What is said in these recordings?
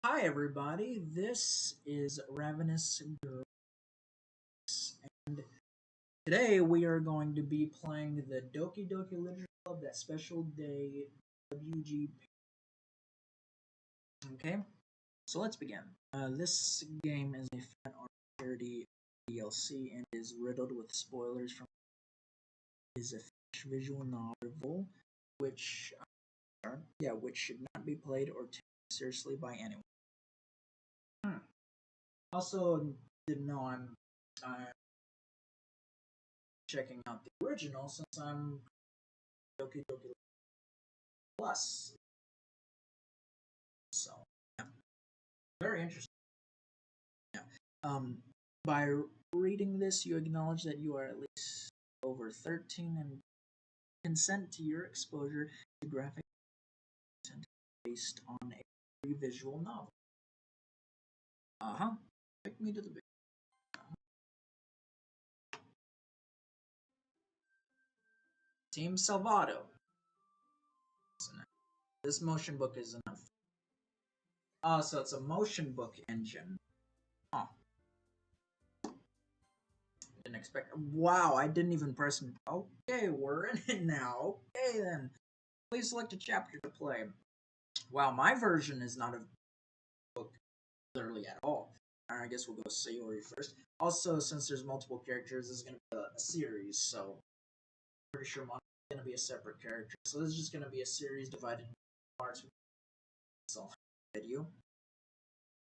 Hi everybody, this is Ravenous Girls, and today we are going to be playing the Doki Doki Literature Club, that special day WG. Okay, so let's begin. This game is a fan art parody DLC and is riddled with spoilers from his visual novel, which which should not be played or taken seriously by anyone. Also, didn't know I'm checking out the original since I'm Doki Doki Plus. So, yeah, very interesting. Yeah. By reading this, you acknowledge that you are at least over 13 and consent to your exposure to graphic content based on a visual novel. Take me to the big. Team Salvato. This motion book is enough. So it's a motion book engine. Oh, didn't expect. Wow, I didn't even press. Okay, we're in it now. Okay then. Please select a chapter to play. Wow, my version is not a book literally at all. I guess we'll go Sayori first. Also, since there's multiple characters, this is going to be a series, so I'm pretty sure Mona's going to be a separate character. So this is just going to be a series divided into parts. So, video.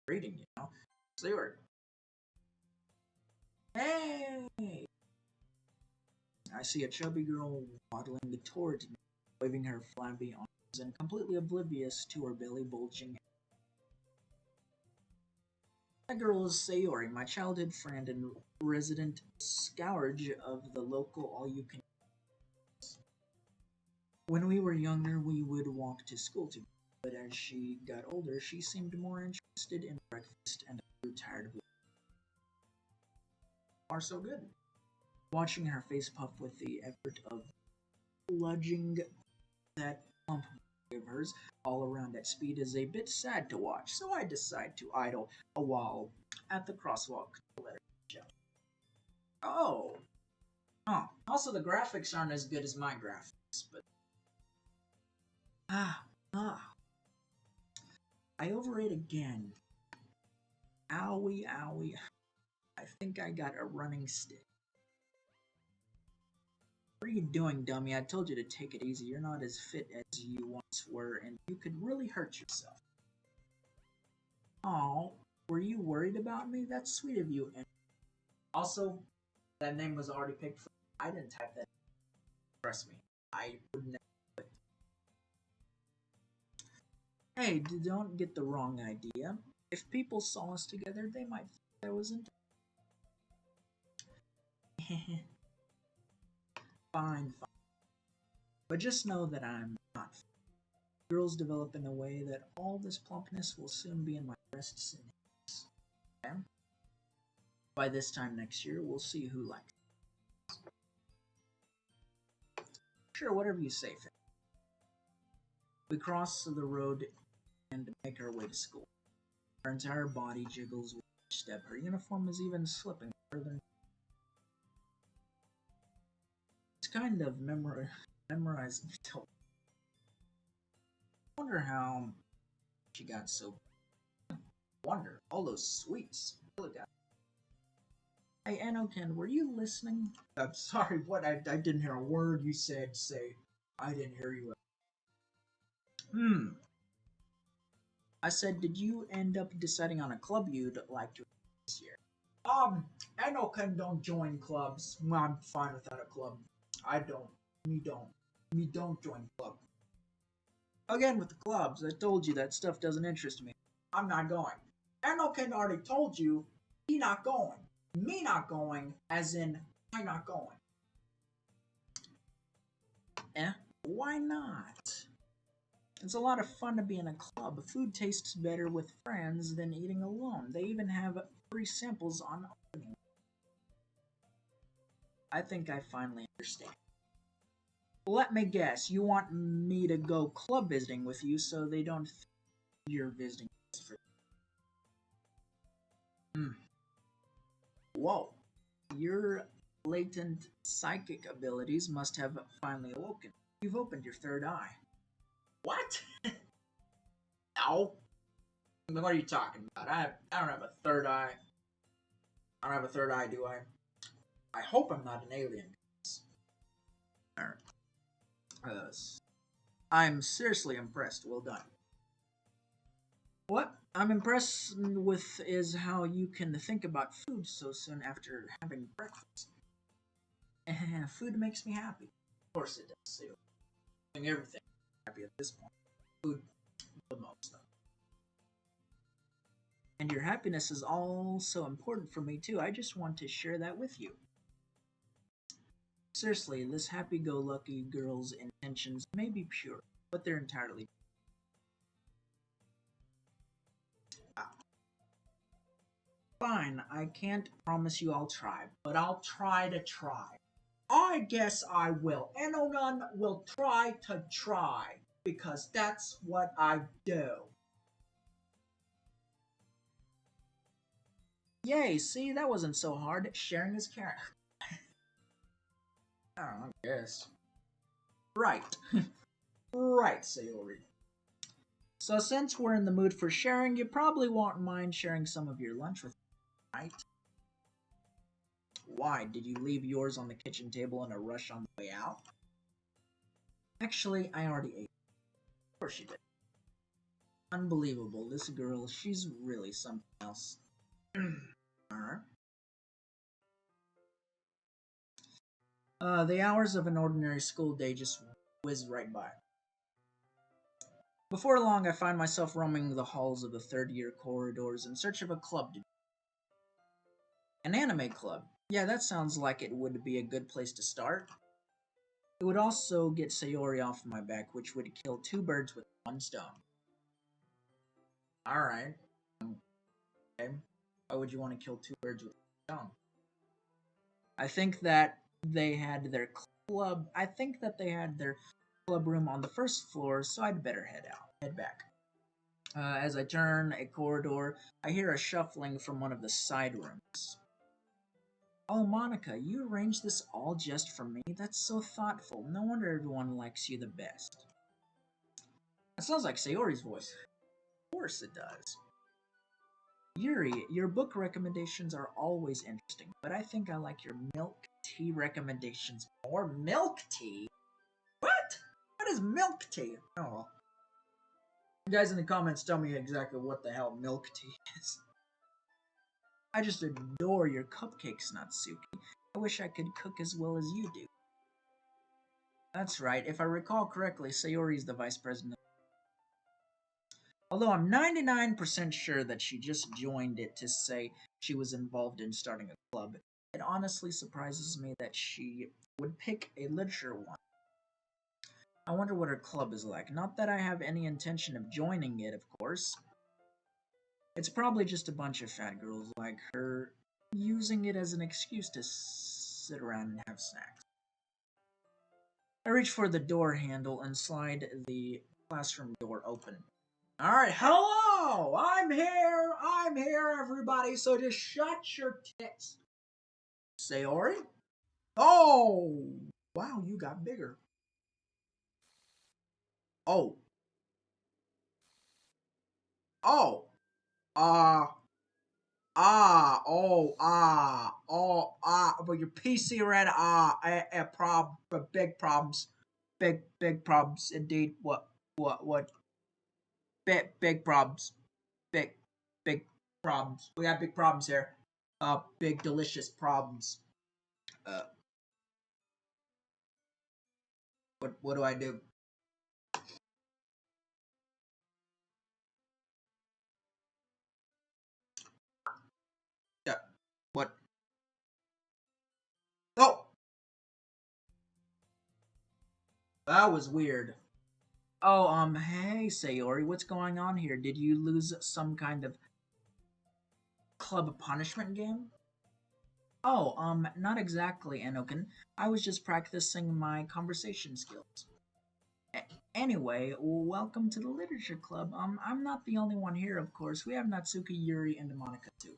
Reading, Sayori. Hey! I see a chubby girl waddling towards me, waving her flabby arms and completely oblivious to her belly bulging. That girl is Sayori, my childhood friend and resident scourge of the local all-you-can-eat. When we were younger, we would walk to school together, but as she got older, she seemed more interested in breakfast and grew tired of it. Far so good. Watching her face puff with the effort of plunging that plump of hers all around at speed is a bit sad to watch, so I decide to idle a while at the crosswalk to let her show. Oh. Also, the graphics aren't as good as my graphics, but I overate again. Owie, owie. I think I got a running stick. What are you doing, dummy? I told you to take it easy. You're not as fit as you once were, and you could really hurt yourself. Oh, were you worried about me? That's sweet of you. And also, that name was already picked for me. I didn't type that. Trust me, I would never. Hey, don't get the wrong idea. If people saw us together, they might think I wasn't. Fine. But just know that I'm not. Girls develop in a way that all this plumpness will soon be in my breasts and hips. Okay? By this time next year, we'll see who likes it. Sure, whatever you say, Finn. We cross the road and make our way to school. Her entire body jiggles with each step. Her uniform is even slipping further. It's kind of memorizing. I wonder how she got so. Wonder all those sweets. Look at. Hey, Anoken, were you listening? I'm sorry. What? I didn't hear a word you said. Say, I didn't hear you. I said, did you end up deciding on a club you'd like to this year? Anoken don't join clubs. I'm fine without a club. I don't. Me don't join club. Again with the clubs, I told you that stuff doesn't interest me. I'm not going. Anoken already told you he not going. Me not going, as in I not going. Why not? It's a lot of fun to be in a club. Food tastes better with friends than eating alone. They even have free samples on opening. I think I finally understand. Let me guess, you want me to go club visiting with you so they don't think you're visiting for. Hmm. Whoa. Your latent psychic abilities must have finally awoken. You've opened your third eye. What? No. What are you talking about? I don't have a third eye. I don't have a third eye, do I? I hope I'm not an alien. Alright. I'm seriously impressed. Well done. What I'm impressed with is how you can think about food so soon after having breakfast. Food makes me happy. Of course it does, too. Doing everything happy at this point. Food, the most, though. And your happiness is also important for me, too. I just want to share that with you. Seriously, this happy-go-lucky girl's intentions may be pure, but they're entirely. Ah, fine, I can't promise you I'll try, but I'll try to try. I guess I will. Enogun will try, because that's what I do. Yay, see, that wasn't so hard. Sharing is caring. I don't know, I guess. Right. Right, Sayori. So since we're in the mood for sharing, you probably won't mind sharing some of your lunch with me, right? Why? Did you leave yours on the kitchen table in a rush on the way out? Actually, I already ate. Of course you did. Unbelievable. This girl, she's really something else. Alright. The hours of an ordinary school day just whizzed right by. Before long, I find myself roaming the halls of the third-year corridors in search of a club to. An anime club. Yeah, that sounds like it would be a good place to start. It would also get Sayori off my back, which would kill two birds with one stone. Alright. Okay. Why would you want to kill two birds with one stone? I think that they had their club room on the first floor, so I'd better head back. As I turn a corridor, I hear a shuffling from one of the side rooms. Oh, Monica, you arranged this all just for me? That's so thoughtful. No wonder everyone likes you the best. That sounds like Sayori's voice. Of course it does. Yuri, your book recommendations are always interesting, but I think I like your milk tea recommendations more. Milk tea? What? What is milk tea? Oh well. You guys in the comments tell me exactly what the hell milk tea is. I just adore your cupcakes, Natsuki. I wish I could cook as well as you do. That's right. If I recall correctly, Sayori is the vice president. Although I'm 99% sure that she just joined it to say she was involved in starting a club, it honestly surprises me that she would pick a literature one. I wonder what her club is like. Not that I have any intention of joining it, of course. It's probably just a bunch of fat girls like her using it as an excuse to sit around and have snacks. I reach for the door handle and slide the classroom door open. Alright, hello! I'm here, everybody, so just shut your tits. Sayori? Oh! Wow, you got bigger. Oh. Oh. But your PC ran, big problems. Big problems, indeed. What? Big problems. Big, big problems. We got big problems here. Big delicious problems. Uh, what do I do? Yeah. What? Oh, that was weird. Oh, hey, Sayori, what's going on here? Did you lose some kind of club punishment game? Oh, not exactly, Enokin. I was just practicing my conversation skills. A- Anyway, welcome to the literature club. I'm not the only one here, of course. We have Natsuki, Yuri, and Monica too.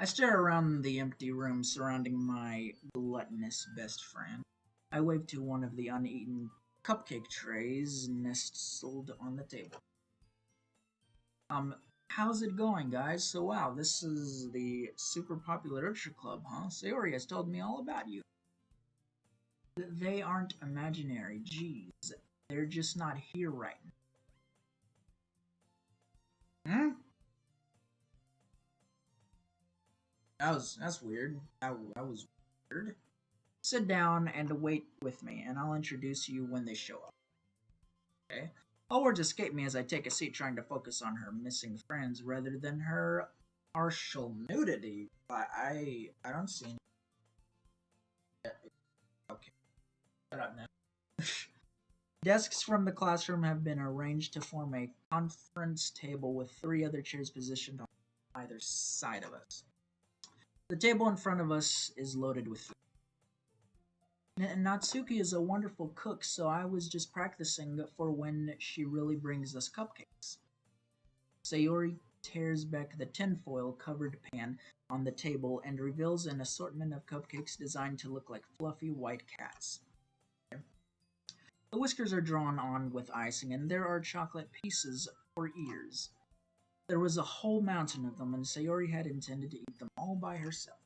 I stare around the empty room surrounding my gluttonous best friend. I wave to one of the uneaten cupcake trays nestled on the table. Um, how's it going, guys? So, wow, this is the super popular Urchin Club, huh? Sayori has told me all about you. They aren't imaginary, jeez. They're just not here right now. Hmm? That's weird. That was weird. Sit down and wait with me, and I'll introduce you when they show up. Okay? All words escape me as I take a seat, trying to focus on her missing friends rather than her partial nudity. I don't see any. Okay, shut up now. Desks from the classroom have been arranged to form a conference table with three other chairs positioned on either side of us. The table in front of us is loaded with food. Natsuki is a wonderful cook, so I was just practicing for when she really brings us cupcakes. Sayori tears back the tinfoil covered pan on the table and reveals an assortment of cupcakes designed to look like fluffy white cats. The whiskers are drawn on with icing, and there are chocolate pieces for ears. There was a whole mountain of them, and Sayori had intended to eat them all by herself.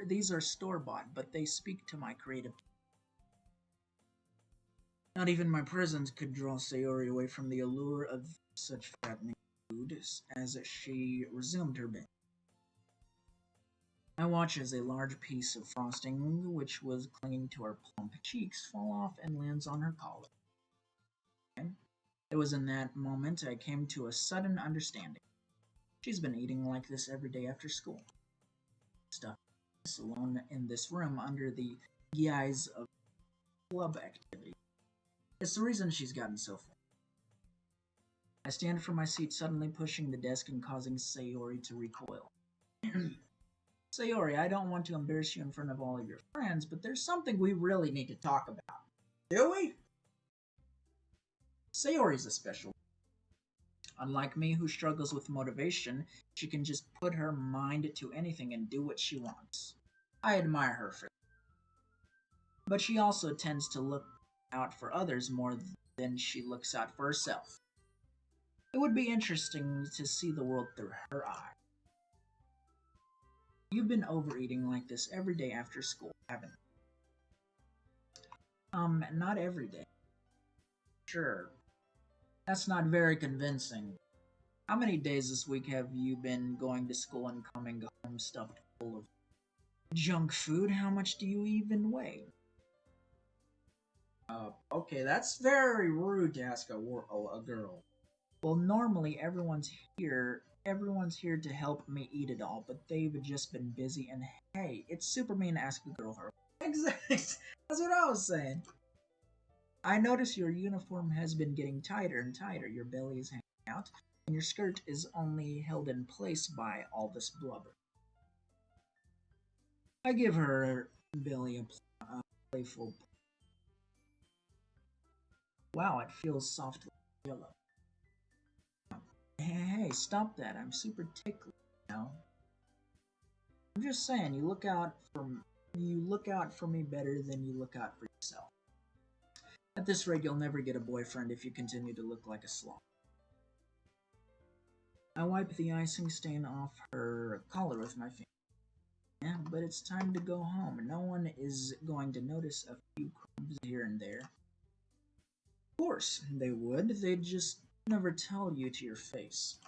These are store bought, but they speak to my creative. Not even my presence could draw Sayori away from the allure of such fattening food as she resumed her binge. I watch as a large piece of frosting, which was clinging to her plump cheeks, fall off and lands on her collar. And it was in that moment I came to a sudden understanding. She's been eating like this every day after school. Stuff alone in this room under the guise of club activity. It's the reason she's gotten so fat. I stand from my seat, suddenly pushing the desk and causing Sayori to recoil. Sayori, I don't want to embarrass you in front of all of your friends, but there's something we really need to talk about. Do we? Sayori's a special. Unlike me, who struggles with motivation, she can just put her mind to anything and do what she wants. I admire her for that. But she also tends to look out for others more than she looks out for herself. It would be interesting to see the world through her eyes. You've been overeating like this every day after school, haven't you? Not every day. Sure. That's not very convincing. How many days this week have you been going to school and coming home stuffed full of junk food? How much do you even weigh? Okay, that's very rude to ask a girl. Well, normally everyone's here to help me eat it all, but they've just been busy, and hey, it's super mean to ask a girl her. Exactly, that's what I was saying. I notice your uniform has been getting tighter and tighter, your belly is hanging out, and your skirt is only held in place by all this blubber. I give her belly a playful. Wow, it feels softly yellow. Hey, stop that. I'm super tickly, you know. I'm just saying, you look out for me better than you look out for yourself. At this rate, you'll never get a boyfriend if you continue to look like a sloth. I wipe the icing stain off her collar with my finger. Yeah, but it's time to go home. No one is going to notice a few crumbs here and there. Of course, they would. They'd just never tell you to your face.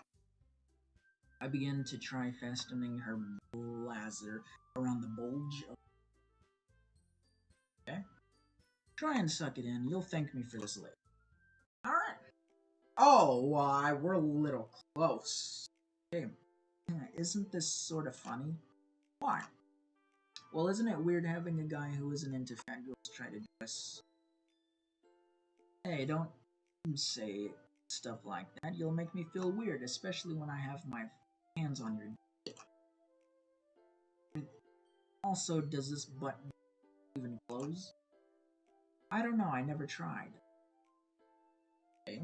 I begin to try fastening her blazer around the bulge of. Okay? Try and suck it in. You'll thank me for this later. Alright. Oh, why, we're a little close. Okay. Isn't this sort of funny? Why? Well, isn't it weird having a guy who isn't into fat girls try to dress? Hey, don't say stuff like that. You'll make me feel weird, especially when I have my hands on your dick. Also, does this button even close? I don't know, I never tried. Okay.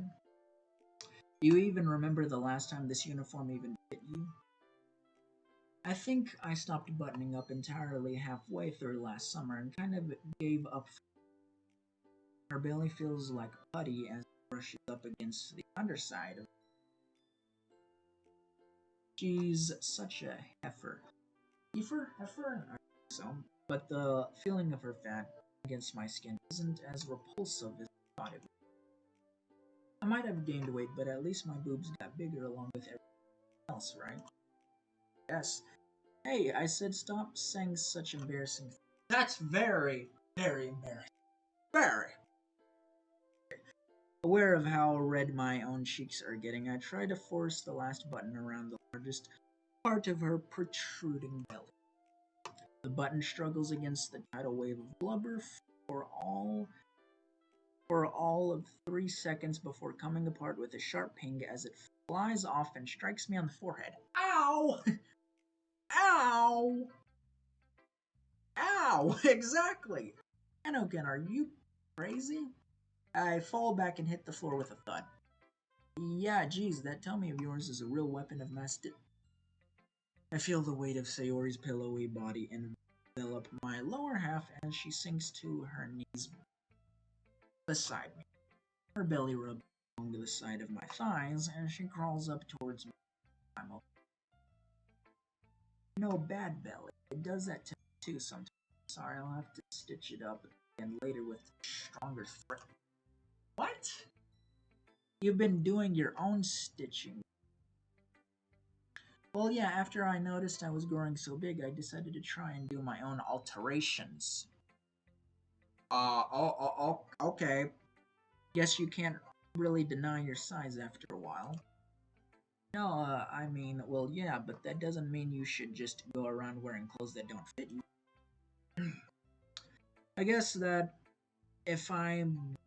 Do you even remember the last time this uniform even fit you? I think I stopped buttoning up entirely halfway through last summer and kind of gave up. Her belly feels like putty as it brushes up against the underside. She's such a heifer. Heifer? Heifer? I think so. But the feeling of her fat against my skin isn't as repulsive as I thought it would. I might have gained weight, but at least my boobs got bigger along with everything else, right? Yes. Hey, I said stop saying such embarrassing things. That's very, very embarrassing. Very. Aware of how red my own cheeks are getting, I try to force the last button around the largest part of her protruding belly. The button struggles against the tidal wave of blubber for all for all of 3 seconds before coming apart with a sharp ping as it flies off and strikes me on the forehead. Ow! Ow! Ow! Exactly! Enoken, are you crazy? I fall back and hit the floor with a thud. Yeah, geez, that tummy of yours is a real weapon of mass I feel the weight of Sayori's pillowy body envelop my lower half as she sinks to her knees beside me. Her belly rubs along to the side of my thighs as she crawls up towards me. I'm okay. No bad belly. It does that to me too sometimes. Sorry, I'll have to stitch it up again later with stronger thread. What? You've been doing your own stitching. Well, yeah, after I noticed I was growing so big, I decided to try and do my own alterations. Okay. Guess you can't really deny your size after a while. No, I mean, well, yeah, but that doesn't mean you should just go around wearing clothes that don't fit you. I guess that if I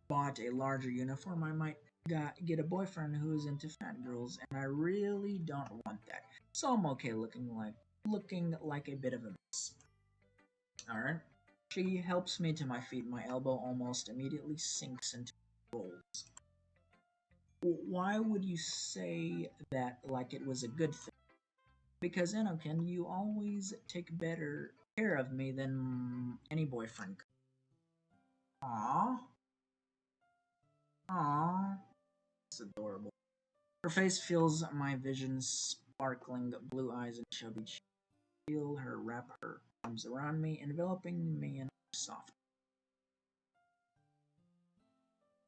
bought a larger uniform, I might get a boyfriend who is into fat girls, and I really don't want that. So I'm okay looking like a bit of a mess. All right. She helps me to my feet. My elbow almost immediately sinks into rolls. Why would you say that like it was a good thing? Because Enokin, you always take better care of me than any boyfriend could. Aww. Aww. It's adorable. Her face fills my vision, sparkling blue eyes and chubby cheeks. Feel her wrap her arms around me, enveloping me in her soft.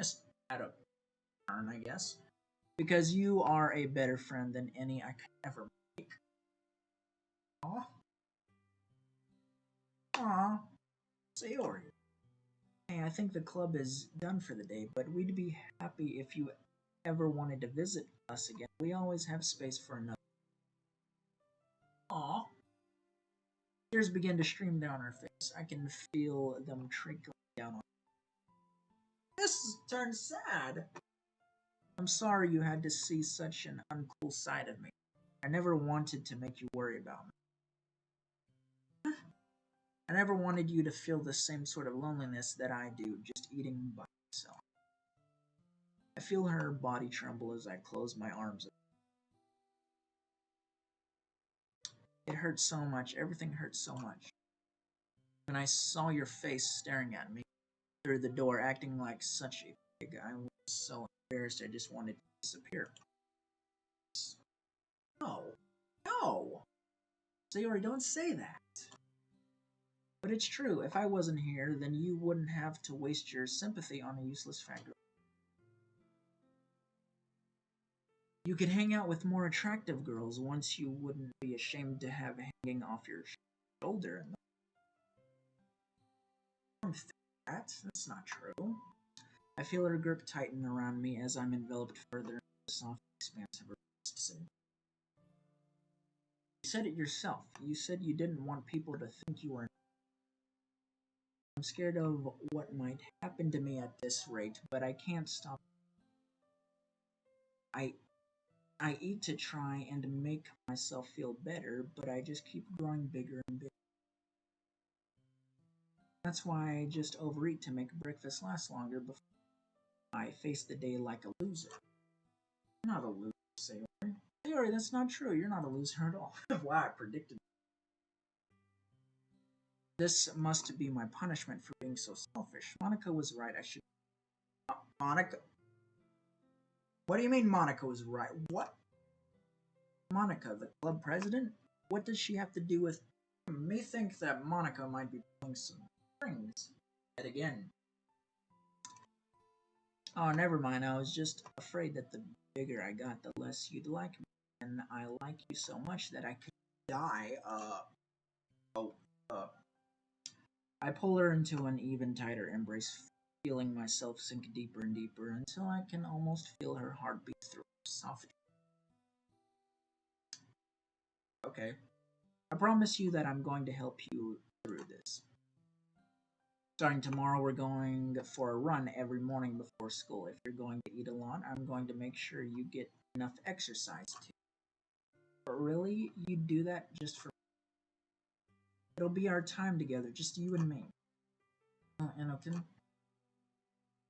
Just out of turn, I guess. Because you are a better friend than any I could ever make. Aw. Aw. Sayori. Hey, I think the club is done for the day, but we'd be happy if you ever wanted to visit us again. We always have space for another. Aw. Tears begin to stream down her face. I can feel them trickling down on her. This turns sad. I'm sorry you had to see such an uncool side of me. I never wanted to make you worry about me. I never wanted you to feel the same sort of loneliness that I do, just eating by myself. I feel her body tremble as I close my arms. It hurts so much. Everything hurts so much. When I saw your face staring at me through the door, acting like such a pig, I was so embarrassed I just wanted to disappear. No. No! Sayori, don't say that. But it's true. If I wasn't here, then you wouldn't have to waste your sympathy on a useless fat girl. You could hang out with more attractive girls once you wouldn't be ashamed to have hanging off your shoulder. That's not true. I feel her grip tighten around me as I'm enveloped further in the soft expanse of her breasts. You said it yourself. You said you didn't want people to think you were. I'm scared of what might happen to me at this rate, but I can't stop. I I eat to try and make myself feel better, but I just keep growing bigger and bigger. That's why I just overeat to make breakfast last longer before I face the day like a loser. You're not a loser, Sayori. Sayori, that's not true. You're not a loser at all. Wow, I predicted. This must be my punishment for being so selfish. Monica was right. I should. Monica? What do you mean Monica was right? What? Monica, the club president? What does she have to do with me? Think that Monica might be pulling some strings. Yet again. Oh, never mind. I was just afraid that the bigger I got, the less you'd like me. And I like you so much that I could die. Oh, I pull her into an even tighter embrace, feeling myself sink deeper and deeper until I can almost feel her heartbeat through her soft. Okay. I promise you that I'm going to help you through this. Starting tomorrow, we're going for a run every morning before school. If you're going to eat a lot, I'm going to make sure you get enough exercise too. But really, you do that just for. It'll be our time together, just you and me. Anakin,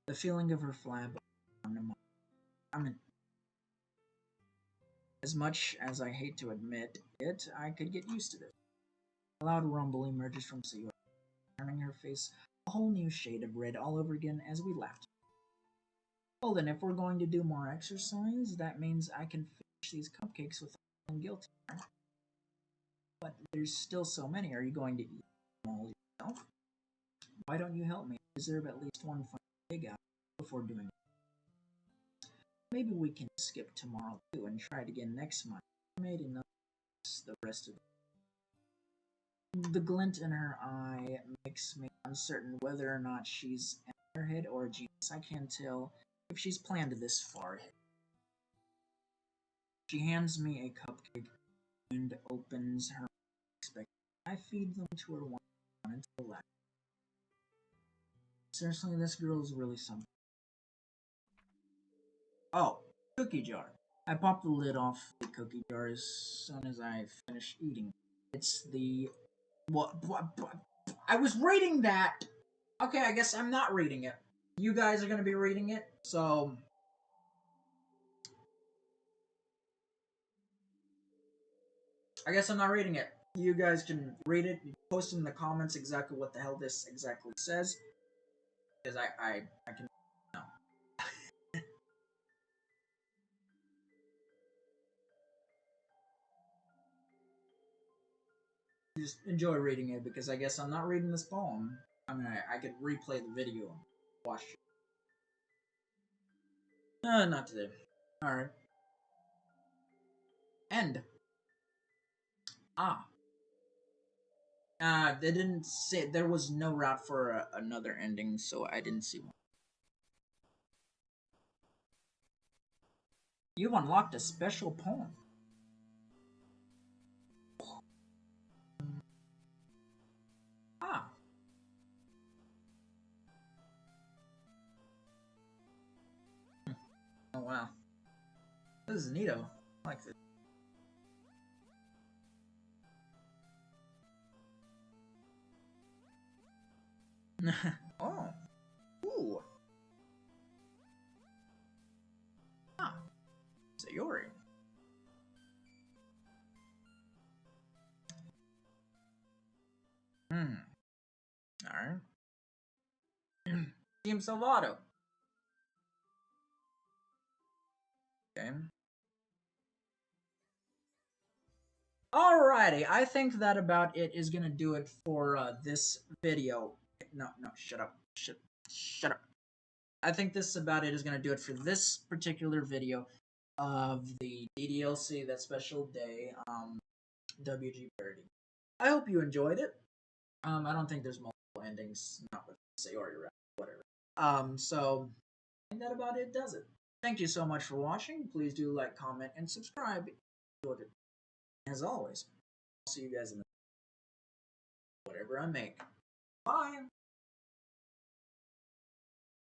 the feeling of her flab. I mean, as much as I hate to admit it, I could get used to this. A loud rumble emerges from Sayori, turning her face a whole new shade of red all over again as we laughed. Well then, if we're going to do more exercise, that means I can finish these cupcakes without feeling guilty. But there's still so many. Are you going to eat them all yourself? Why don't you help me? I deserve at least one fun big out before doing it. Maybe we can skip tomorrow too and try it again next month. I made enough the rest of it. The glint in her eye makes me uncertain whether or not she's an airhead or a genius. I can't tell if she's planned this far ahead. She hands me a cupcake and opens her mouth. I feed them to her one until last. Seriously, this girl is really something. Oh, cookie jar. I pop the lid off the cookie jar as soon as I finish eating. It's the what? I was reading that. Okay, I guess I'm not reading it. You guys are gonna be reading it, so I guess I'm not reading it. You guys can read it. Post in the comments exactly what the hell this exactly says, because I can. No. Just enjoy reading it because I guess I'm not reading this poem. I mean, I could replay the video and watch it. Not today. Alright. End. Ah. They didn't say, there was no route for another ending, so I didn't see one. You've unlocked a special poem. Ah. Oh, wow. This is neato. I like this. Oh. Ooh. Ah. Sayori. Hmm. Alright. Team Salvato. Okay. Alrighty, I think that about it is gonna do it for this video. No, shut up. Shut up. I think this is about it is gonna do it for this particular video of the DDLC, that special day, WG Parody. I hope you enjoyed it. I don't think there's multiple endings, not with Sayori, whatever. So I think that about it does it. Thank you so much for watching. Please do like, comment, and subscribe if you enjoyed it. As always, I'll see you guys in the whatever I make. Bye!